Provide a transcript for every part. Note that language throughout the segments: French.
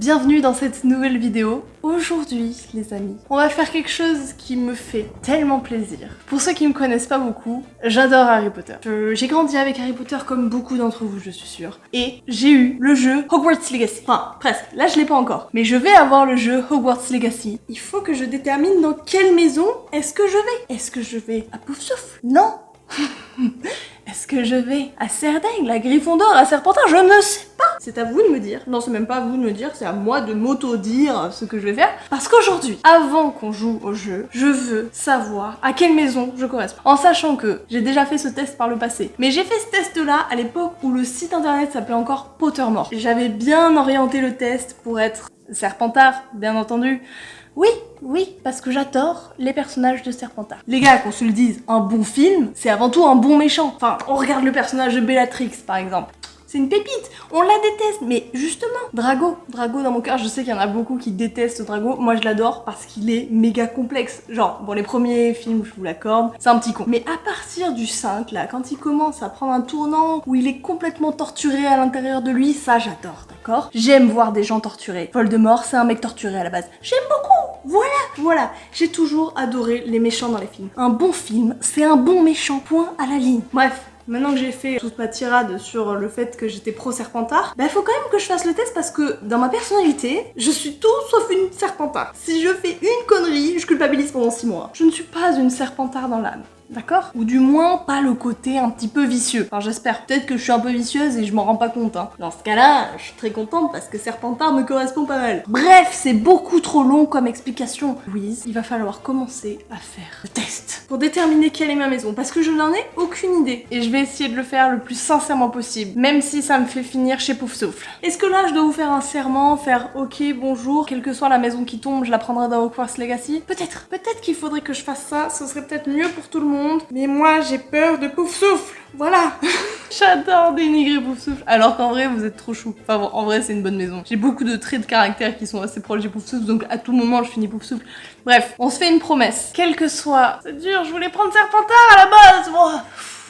Bienvenue dans cette nouvelle vidéo. Aujourd'hui, les amis, on va faire quelque chose qui me fait tellement plaisir. Pour ceux qui me connaissent pas beaucoup, j'adore Harry Potter. J'ai grandi avec Harry Potter comme beaucoup d'entre vous, je suis sûre. Et j'ai eu le jeu Hogwarts Legacy. Enfin, presque. Là, je l'ai pas encore. Mais je vais avoir le jeu Hogwarts Legacy. Il faut que je détermine dans quelle maison est-ce que je vais. Est-ce que je vais à Poufsouffle? Non. Est-ce que je vais à Serdaigle, à Gryffondor, à Serpentard? Je ne sais pas. C'est à vous de me dire. Non, c'est même pas à vous de me dire, c'est à moi de m'auto-dire ce que je vais faire. Parce qu'aujourd'hui, avant qu'on joue au jeu, je veux savoir à quelle maison je correspond. En sachant que j'ai déjà fait ce test par le passé. Mais j'ai fait ce test-là à l'époque où le site internet s'appelait encore Pottermore. J'avais bien orienté le test pour être Serpentard, bien entendu. Oui, parce que j'adore les personnages de Serpentard. Les gars, qu'on se le dise, un bon film, c'est avant tout un bon méchant. Enfin, on regarde le personnage de Bellatrix, par exemple. C'est une pépite, on la déteste, mais justement, Drago dans mon cœur, je sais qu'il y en a beaucoup qui détestent Drago, moi je l'adore parce qu'il est méga complexe. Genre, bon les premiers films, je vous l'accorde, c'est un petit con. Mais à partir du 5, là, quand il commence à prendre un tournant où il est complètement torturé à l'intérieur de lui, ça j'adore, d'accord? J'aime voir des gens torturés. Voldemort, c'est un mec torturé à la base. J'aime beaucoup, voilà. J'ai toujours adoré les méchants dans les films. Un bon film, c'est un bon méchant, point à la ligne. Bref. Maintenant que j'ai fait toute ma tirade sur le fait que j'étais pro Serpentard, bah faut quand même que je fasse le test parce que dans ma personnalité, je suis tout sauf une Serpentard. Si je fais une connerie, je culpabilise pendant 6 mois. Je ne suis pas une Serpentard dans l'âme. D'accord? Ou du moins, pas le côté un petit peu vicieux. Enfin, j'espère. Peut-être que je suis un peu vicieuse et je m'en rends pas compte, hein. Dans ce cas-là, je suis très contente parce que Serpentard me correspond pas mal. Bref, c'est beaucoup trop long comme explication. Louise, il va falloir commencer à faire le test. Pour déterminer quelle est ma maison. Parce que je n'en ai aucune idée. Et je vais essayer de le faire le plus sincèrement possible. Même si ça me fait finir chez Poufsouffle. Est-ce que là, je dois vous faire un serment, faire ok, bonjour, quelle que soit la maison qui tombe, je la prendrai dans Hogwarts Legacy? Peut-être. Peut-être qu'il faudrait que je fasse ça. Ce serait peut-être mieux pour tout le monde. Mais moi j'ai peur de Poufsouffle, voilà. J'adore dénigrer Poufsouffle, alors qu'en vrai vous êtes trop chou. Enfin bon, en vrai c'est une bonne maison. J'ai beaucoup de traits de caractère qui sont assez proches de Poufsouffle, donc à tout moment je finis Poufsouffle. Bref, on se fait une promesse. Quel que soit... C'est dur, je voulais prendre Serpentard à la base. Oh,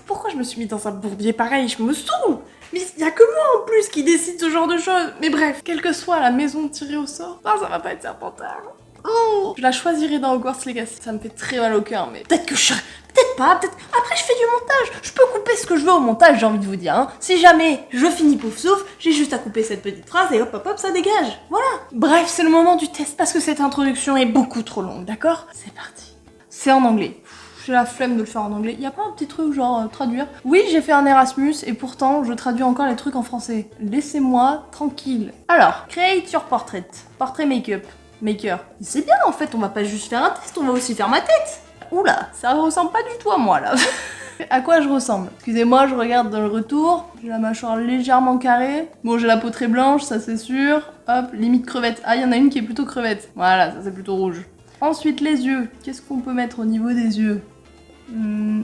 pourquoi je me suis mis dans un bourbier pareil? Je me saoule. Mais y a que moi en plus qui décide ce genre de choses. Mais bref, quelle que soit la maison tirée au sort, non ça va pas être Serpentard. Oh, je la choisirai dans Hogwarts Legacy. Ça me fait très mal au cœur, mais peut-être que je serai... Peut-être pas, peut-être... Après, je fais du montage. Je peux couper ce que je veux au montage, j'ai envie de vous dire. Hein. Si jamais je finis Poufsouffle, j'ai juste à couper cette petite phrase et hop, hop, hop, ça dégage. Voilà. Bref, c'est le moment du test parce que cette introduction est beaucoup trop longue, d'accord? C'est parti. C'est en anglais. J'ai la flemme de le faire en anglais. Y a pas un petit truc genre traduire? Oui, j'ai fait un Erasmus et pourtant, je traduis encore les trucs en français. Laissez-moi tranquille. Alors, create your portrait. Portrait make-up. Maker. C'est bien en fait, on va pas juste faire un test, on va aussi faire ma tête. Oula, ça ressemble pas du tout à moi là. À quoi je ressemble? Excusez-moi, je regarde dans le retour. J'ai la mâchoire légèrement carrée. Bon, j'ai la peau très blanche, ça c'est sûr. Hop, limite crevette. Ah, il y en a une qui est plutôt crevette. Voilà, ça c'est plutôt rouge. Ensuite, les yeux. Qu'est-ce qu'on peut mettre au niveau des yeux?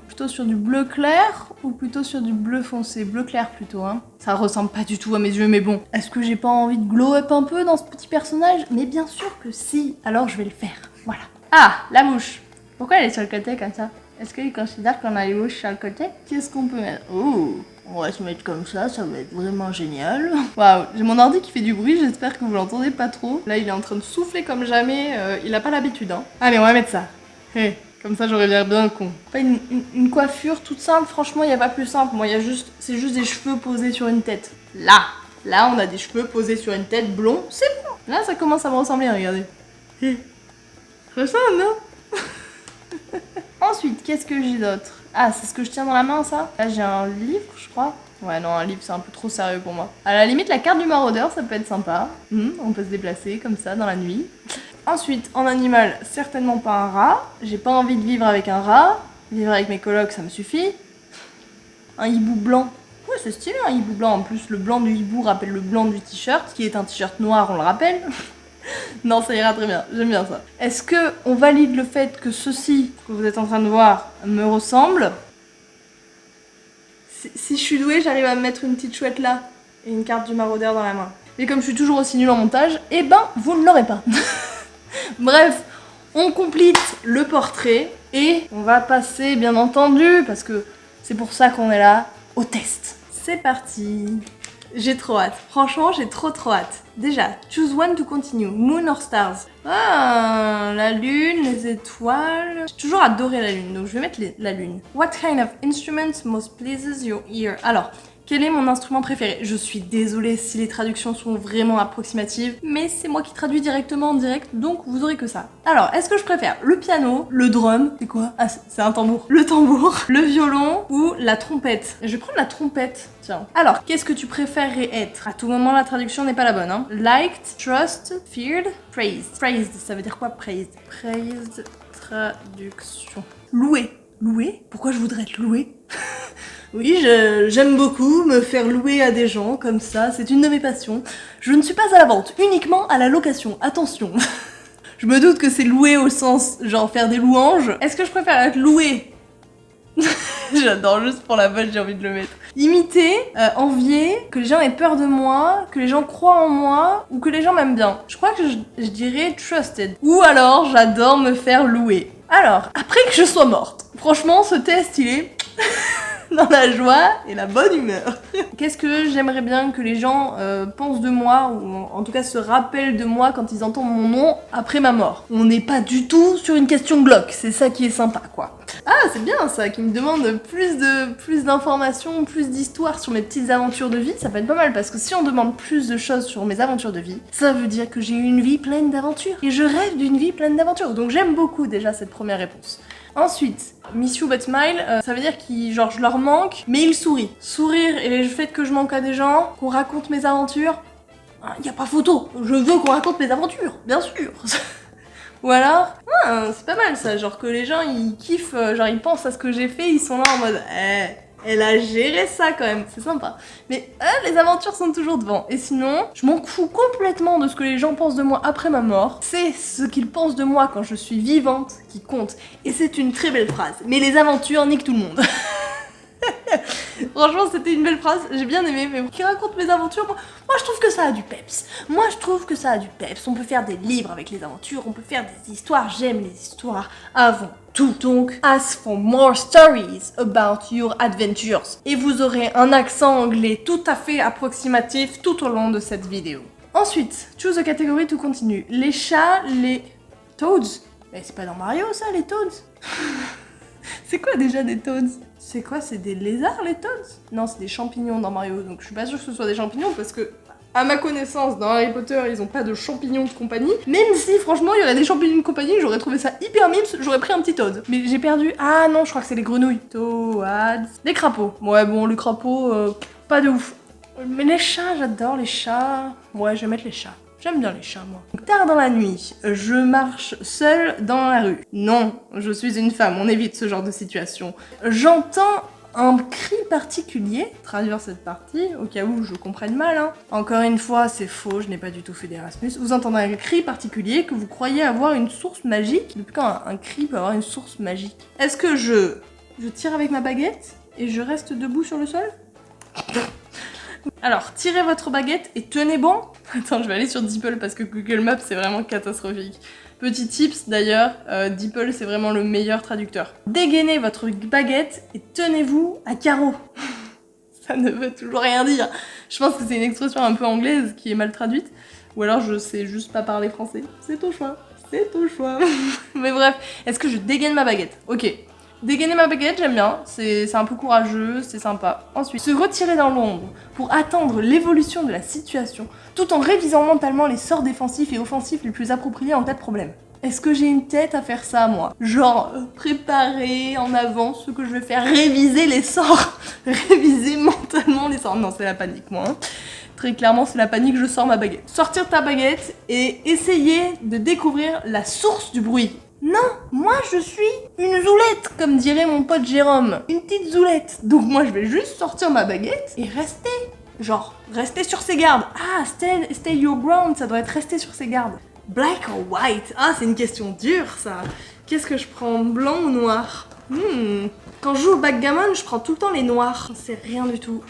Plutôt sur du bleu clair ou plutôt sur du bleu foncé? Bleu clair plutôt, hein. Ça ressemble pas du tout à mes yeux, mais bon. Est-ce que j'ai pas envie de glow up un peu dans ce petit personnage? Mais bien sûr que si. Alors je vais le faire. Voilà. Ah, la mouche. Pourquoi elle est sur le côté comme ça? Est-ce qu'ils considèrent qu'on a les mouches sur le côté? Qu'est-ce qu'on peut mettre? Oh, on va se mettre comme ça va être vraiment génial. Waouh, j'ai mon ordi qui fait du bruit, j'espère que vous l'entendez pas trop. Là, il est en train de souffler comme jamais, il a pas l'habitude, hein. Allez, on va mettre ça. Hey. Comme ça j'aurais l'air bien con. Pas une coiffure toute simple, franchement il n'y a pas plus simple. Moi c'est juste des cheveux posés sur une tête. Là on a des cheveux posés sur une tête blond, c'est bon. Là ça commence à me ressembler, regardez. Ça ressemble, non? Ensuite, qu'est-ce que j'ai d'autre? Ah, c'est ce que je tiens dans la main ça? Là j'ai un livre je crois. Ouais non, un livre c'est un peu trop sérieux pour moi. À la limite la carte du maraudeur ça peut être sympa. On peut se déplacer comme ça dans la nuit. Ensuite, en animal, certainement pas un rat. J'ai pas envie de vivre avec un rat. Vivre avec mes colocs, ça me suffit. Un hibou blanc. Ouais, c'est stylé un hibou blanc. En plus, le blanc du hibou rappelle le blanc du t-shirt, qui est un t-shirt noir, on le rappelle. Non, ça ira très bien. J'aime bien ça. Est-ce que on valide le fait que ceci, que vous êtes en train de voir, me ressemble? Si je suis douée, j'arrive à me mettre une petite chouette là. Et une carte du maraudeur dans la main. Mais comme je suis toujours aussi nulle en montage, eh ben, vous ne l'aurez pas. Bref, on complète le portrait et on va passer, bien entendu, parce que c'est pour ça qu'on est là, au test. C'est parti. J'ai trop hâte. Franchement, j'ai trop hâte. Déjà, choose one to continue. Moon or stars? Ah, la lune, les étoiles. J'ai toujours adoré la lune, donc je vais mettre la lune. What kind of instrument most pleases your ear? Alors, quel est mon instrument préféré? Je suis désolée si les traductions sont vraiment approximatives, mais c'est moi qui traduis directement en direct, donc vous aurez que ça. Alors, est-ce que je préfère le piano, le drum, c'est quoi? Ah, c'est un tambour. Le tambour, le violon ou la trompette? Je vais prendre la trompette, tiens. Alors, qu'est-ce que tu préférerais être? À tout moment, la traduction n'est pas la bonne, hein. Liked, trust, feared, praised. Praised, ça veut dire quoi, praised? Praised, traduction. Loué. Loué? Pourquoi je voudrais être loué? Oui, j'aime beaucoup me faire louer à des gens comme ça, c'est une de mes passions. Je ne suis pas à la vente, uniquement à la location, attention. Je me doute que c'est louer au sens, genre faire des louanges. Est-ce que je préfère être loué? J'adore, juste pour la bonne, j'ai envie de le mettre. Imiter, envier, que les gens aient peur de moi, que les gens croient en moi, ou que les gens m'aiment bien. Je crois que je dirais trusted. Ou alors, j'adore me faire louer. Alors, après que je sois morte, franchement, ce test, il est... dans la joie et la bonne humeur. Qu'est-ce que j'aimerais bien que les gens pensent de moi, ou en tout cas se rappellent de moi quand ils entendent mon nom après ma mort. On n'est pas du tout sur une question glauque, c'est ça qui est sympa, quoi. Ah, c'est bien ça, qui me demande plus d'informations, plus d'histoires sur mes petites aventures de vie, ça peut être pas mal, parce que si on demande plus de choses sur mes aventures de vie, ça veut dire que j'ai eu une vie pleine d'aventures, et je rêve d'une vie pleine d'aventures, donc j'aime beaucoup déjà cette première réponse. Ensuite, miss you but smile, ça veut dire genre je leur manque, mais ils sourient. Sourire et le fait que je manque à des gens, qu'on raconte mes aventures, y a pas photo, je veux qu'on raconte mes aventures, bien sûr. Ou alors, c'est pas mal ça, genre que les gens ils kiffent, genre ils pensent à ce que j'ai fait, ils sont là en mode elle a géré ça quand même, c'est sympa. Mais les aventures sont toujours devant. Et sinon, je m'en fous complètement de ce que les gens pensent de moi après ma mort. C'est ce qu'ils pensent de moi quand je suis vivante qui compte. Et c'est une très belle phrase. Mais les aventures niquent tout le monde. Franchement, c'était une belle phrase, j'ai bien aimé, mais qui raconte mes aventures, moi je trouve que ça a du peps. Moi je trouve que ça a du peps. On peut faire des livres avec les aventures, on peut faire des histoires, j'aime les histoires avant tout. Donc, ask for more stories about your adventures. Et vous aurez un accent anglais tout à fait approximatif tout au long de cette vidéo. Ensuite, choose a category to continue. Les chats, les toads. Mais c'est pas dans Mario ça, les toads? C'est quoi déjà des toads? C'est quoi? C'est des lézards les toads? Non, c'est des champignons dans Mario, donc je suis pas sûre que ce soit des champignons parce que, à ma connaissance, dans Harry Potter, ils ont pas de champignons de compagnie. Même si, franchement, il y aurait des champignons de compagnie, j'aurais trouvé ça hyper mimes, j'aurais pris un petit toad. Mais j'ai perdu... Ah non, je crois que c'est les grenouilles. Toads. Les crapauds. Ouais, bon, les crapauds, pas de ouf. Mais les chats, j'adore les chats. Ouais, je vais mettre les chats. J'aime bien les chats, moi. Tard dans la nuit, je marche seule dans la rue. Non, je suis une femme, on évite ce genre de situation. J'entends un cri particulier, traduire cette partie, au cas où je comprenne mal, hein. Encore une fois, c'est faux, je n'ai pas du tout fait d'Erasmus. Vous entendez un cri particulier que vous croyez avoir une source magique. Depuis quand un cri peut avoir une source magique? Est-ce que je tire avec ma baguette et je reste debout sur le sol? Alors, tirez votre baguette et tenez bon. Attends, je vais aller sur DeepL parce que Google Maps c'est vraiment catastrophique. Petit tips d'ailleurs, DeepL c'est vraiment le meilleur traducteur. Dégainez votre baguette et tenez-vous à carreau. Ça ne veut toujours rien dire. Je pense que c'est une expression un peu anglaise qui est mal traduite. Ou alors je sais juste pas parler français. C'est ton choix. C'est ton choix. Mais bref, est-ce que je dégaine ma baguette? Ok. Dégainer ma baguette, j'aime bien, c'est un peu courageux, c'est sympa. Ensuite, se retirer dans l'ombre pour attendre l'évolution de la situation, tout en révisant mentalement les sorts défensifs et offensifs les plus appropriés en cas de problème. Est-ce que j'ai une tête à faire ça, moi? Genre, préparer en avance ce que je vais faire, réviser les sorts, réviser mentalement les sorts. Non, c'est la panique, moi. Hein. Très clairement, c'est la panique, je sors ma baguette. Sortir ta baguette et essayer de découvrir la source du bruit. Non, moi je suis une zoulette, comme dirait mon pote Jérôme. Une petite zoulette. Donc moi je vais juste sortir ma baguette et rester. Genre, rester sur ses gardes. Ah, stay your ground, ça doit être rester sur ses gardes. Black or white? Ah, c'est une question dure ça. Qu'est-ce que je prends, blanc ou noir? Quand je joue au backgammon, je prends tout le temps les noirs. C'est rien du tout.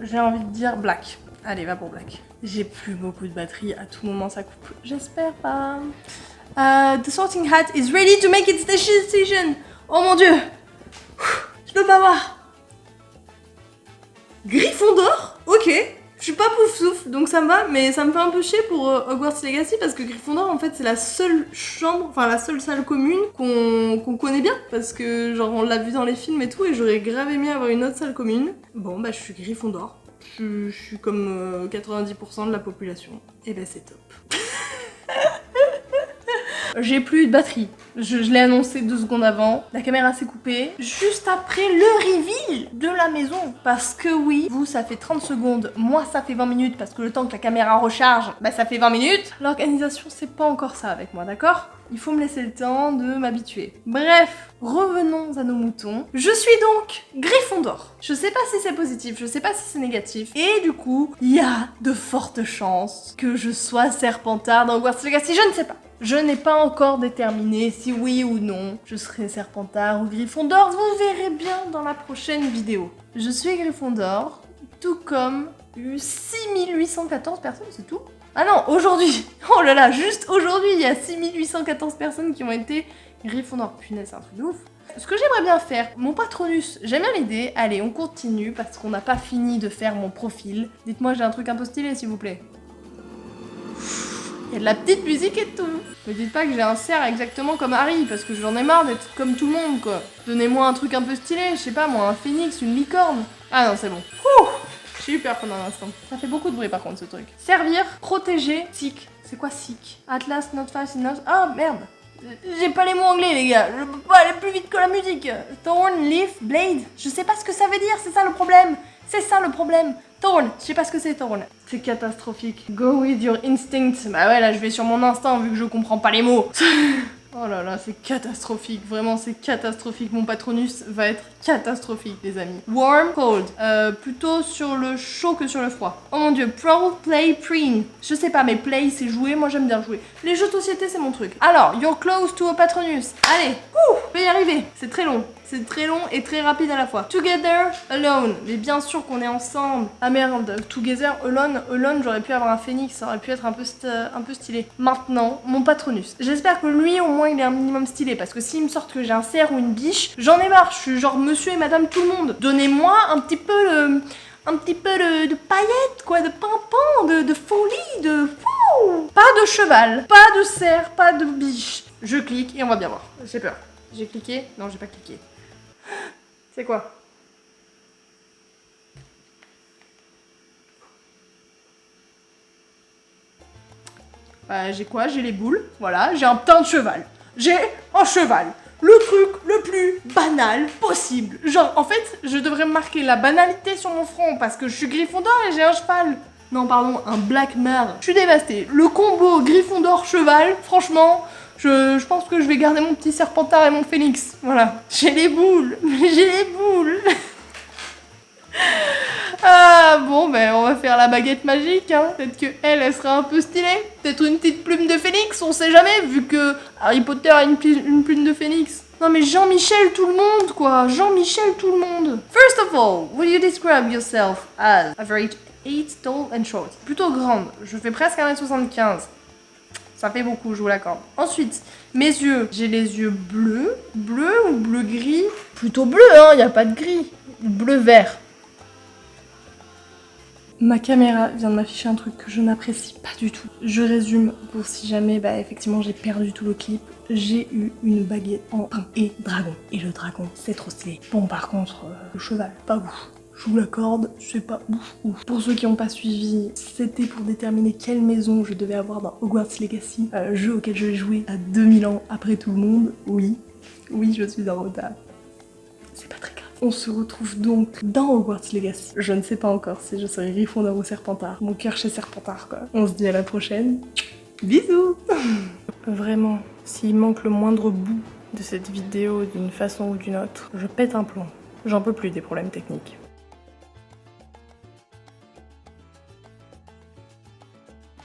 J'ai envie de dire black. Allez, va pour black. J'ai plus beaucoup de batterie, à tout moment ça coupe. J'espère pas. The sorting hat is ready to make its decision. Oh mon dieu. Je peux pas voir. Gryffondor? Ok. Je suis pas pouf souffle, donc ça me va, mais ça me fait un peu chier pour Hogwarts Legacy parce que Gryffondor en fait c'est la seule chambre, enfin la seule salle commune qu'on connaît bien parce que genre on l'a vu dans les films et tout et j'aurais grave aimé avoir une autre salle commune. Bon bah je suis Gryffondor, je suis comme 90% de la population, et ben c'est top. J'ai plus de batterie. Je l'ai annoncé 2 secondes avant. La caméra s'est coupée juste après le reveal de la maison. Parce que oui, vous ça fait 30 secondes, moi ça fait 20 minutes parce que le temps que la caméra recharge, bah ça fait 20 minutes. L'organisation c'est pas encore ça avec moi, d'accord? Il faut me laisser le temps de m'habituer. Bref, revenons à nos moutons. Je suis donc Gryffondor. Je sais pas si c'est positif, je sais pas si c'est négatif. Et du coup, il y a de fortes chances que je sois Serpentard dans Hogwarts Legacy, je ne sais pas. Je n'ai pas encore déterminé si oui ou non je serai Serpentard ou Gryffondor, vous verrez bien dans la prochaine vidéo. Je suis Gryffondor, tout comme 6814 personnes, c'est tout? Ah non, aujourd'hui, oh là là, juste aujourd'hui, il y a 6814 personnes qui ont été Gryffondor. Punaise, c'est un truc de ouf. Ce que j'aimerais bien faire, mon Patronus, j'aime bien l'idée. Allez, on continue parce qu'on n'a pas fini de faire mon profil. Dites-moi, j'ai un truc un peu stylé, s'il vous plaît. Il y a de la petite musique et tout. Me dites pas que j'ai un cerf exactement comme Harry, parce que j'en ai marre d'être comme tout le monde, quoi. Donnez-moi un truc un peu stylé, je sais pas moi, un phénix, une licorne. Ah non, c'est bon. Ouh, j'ai eu peur pendant un instant. Ça fait beaucoup de bruit par contre, ce truc. Servir, protéger, sick. C'est quoi sick? Atlas, not fast enough. Ah merde. J'ai pas les mots anglais, les gars. Je peux pas aller plus vite que la musique. Thorn, leaf, blade. Je sais pas ce que ça veut dire, c'est ça le problème. C'est ça le problème. Thorn, je sais pas ce que c'est Thorn. C'est catastrophique. Go with your instinct. Bah ouais, là je vais sur mon instinct vu que je comprends pas les mots. Oh là là, c'est catastrophique. Vraiment, c'est catastrophique. Mon Patronus va être catastrophique, les amis. Warm, cold. Plutôt sur le chaud que sur le froid. Oh mon dieu. Pro, play, preen. Je sais pas, mais play, c'est jouer. Moi, j'aime bien jouer. Les jeux de société, c'est mon truc. Alors, you're close to a Patronus. Allez, je vais y arriver. C'est très long. C'est très long et très rapide à la fois. Together, alone. Mais bien sûr qu'on est ensemble. Ah merde, together, alone. Alone, j'aurais pu avoir un phénix. Ça aurait pu être un peu stylé. Maintenant, mon Patronus. J'espère que lui, au moins, il est un minimum stylé. Parce que s'il me sort que j'ai un cerf ou une biche, j'en ai marre. Je suis genre monsieur et madame tout le monde. Donnez-moi un petit peu de paillettes, quoi. De pimpant, de folie, de... Ouh. Pas de cheval, pas de cerf, pas de biche. Je clique et on va bien voir. J'ai peur. J'ai cliqué. Non, j'ai pas cliqué. C'est quoi? J'ai quoi? J'ai les boules, voilà, j'ai un teint de cheval. J'ai un cheval. Le truc le plus banal possible. Genre, en fait, je devrais marquer la banalité sur mon front parce que je suis Gryffondor et j'ai un cheval. Non, pardon, un Black Mare. Je suis dévastée. Le combo Gryffondor-cheval, franchement... Je pense que je vais garder mon petit Serpentard et mon phénix. Voilà. J'ai les boules. J'ai les boules. Ah bon, ben on va faire la baguette magique. Hein. Peut-être que elle sera un peu stylée. Peut-être une petite plume de phénix, on sait jamais, vu que Harry Potter a une plume de phénix. Non mais Jean-Michel tout le monde, quoi. Jean-Michel tout le monde. First of all, will you describe yourself as average 8, tall and short? Plutôt grande. Je fais presque 1m75. Ça fait beaucoup, je vous l'accorde. Ensuite, mes yeux. J'ai les yeux bleus. Bleu ou bleu-gris? Plutôt bleu, hein, il n'y a pas de gris. Bleu-vert. Ma caméra vient de m'afficher un truc que je n'apprécie pas du tout. Je résume pour si jamais, effectivement, j'ai perdu tout le clip. J'ai eu une baguette en pain et dragon. Et le dragon, c'est trop stylé. Bon, par contre, le cheval, pas ouf. Je vous l'accorde, c'est pas ouf. Pour ceux qui n'ont pas suivi, c'était pour déterminer quelle maison je devais avoir dans Hogwarts Legacy, jeu auquel je vais jouer à 2000 ans après tout le monde. Oui, je suis en retard. C'est pas très grave. On se retrouve donc dans Hogwarts Legacy. Je ne sais pas encore si je serai Gryffondor ou Serpentard. Mon cœur chez Serpentard, quoi. On se dit à la prochaine. Bisous. Vraiment, s'il manque le moindre bout de cette vidéo d'une façon ou d'une autre, je pète un plomb. J'en peux plus des problèmes techniques.